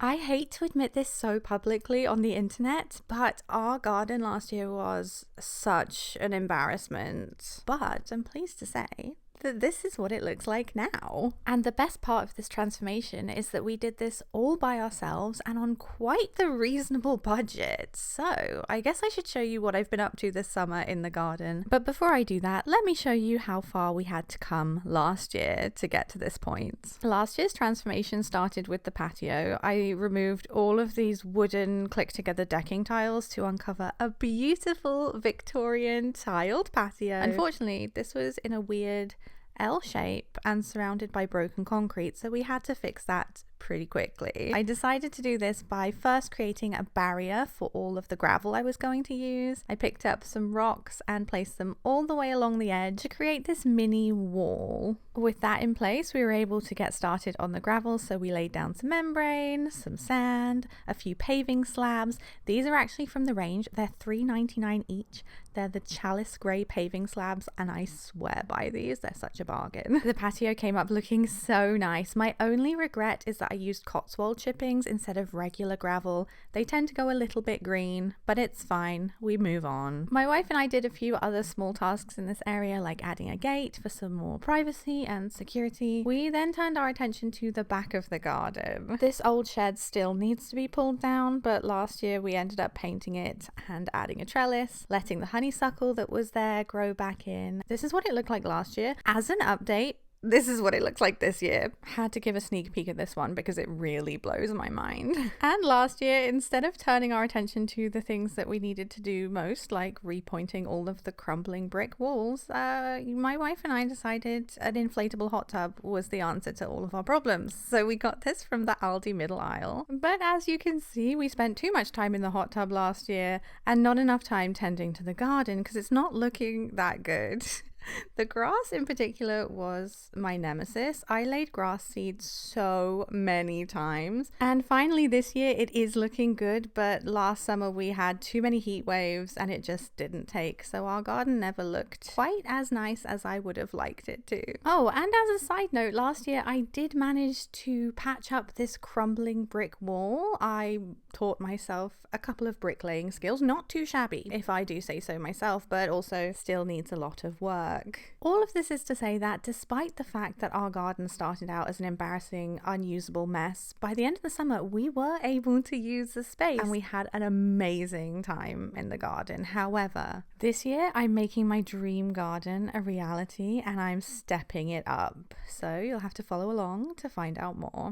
I hate to admit this so publicly on the internet, but our garden last year was such an embarrassment. But I'm pleased to say that this is what it looks like now. And the best part of this transformation is that we did this all by ourselves and on quite the reasonable budget. So I guess I should show you what I've been up to this summer in the garden. But before I do that, let me show you how far we had to come last year to get to this point. Last year's transformation started with the patio. I removed all of these wooden click-together decking tiles to uncover a beautiful Victorian tiled patio. Unfortunately, this was in a weird L shape and surrounded by broken concrete, so we had to fix that pretty quickly. I decided to do this by first creating a barrier for all of the gravel I was going to use. I picked up some rocks and placed them all the way along the edge to create this mini wall. With that in place, we were able to get started on the gravel, so we laid down some membrane, some sand, a few paving slabs. These are actually from the range. They're $3.99 each. They're the Chalice Grey paving slabs, and I swear by these. They're such a bargain. The patio came up looking so nice. My only regret is that I used Cotswold chippings instead of regular gravel. They tend to go a little bit green, but it's fine. We move on. My wife and I did a few other small tasks in this area, like adding a gate for some more privacy and security. We then turned our attention to the back of the garden. This old shed still needs to be pulled down, but last year we ended up painting it and adding a trellis, letting the honeysuckle that was there grow back in. This is what it looked like last year. As an update, this is what it looks like this year. Had to give a sneak peek at this one because it really blows my mind. And last year, instead of turning our attention to the things that we needed to do most, like repointing all of the crumbling brick walls, my wife and I decided an inflatable hot tub was the answer to all of our problems. So we got this from the Aldi middle aisle. But as you can see, we spent too much time in the hot tub last year and not enough time tending to the garden because it's not looking that good. The grass in particular was my nemesis. I laid grass seeds so many times. And finally this year it is looking good, but last summer we had too many heat waves and it just didn't take. So our garden never looked quite as nice as I would have liked it to. Oh, and as a side note, last year I did manage to patch up this crumbling brick wall. I taught myself a couple of bricklaying skills, not too shabby if I do say so myself, but also still needs a lot of work. All of this is to say that despite the fact that our garden started out as an embarrassing, unusable mess, by the end of the summer we were able to use the space and we had an amazing time in the garden. However, this year I'm making my dream garden a reality and I'm stepping it up. So you'll have to follow along to find out more.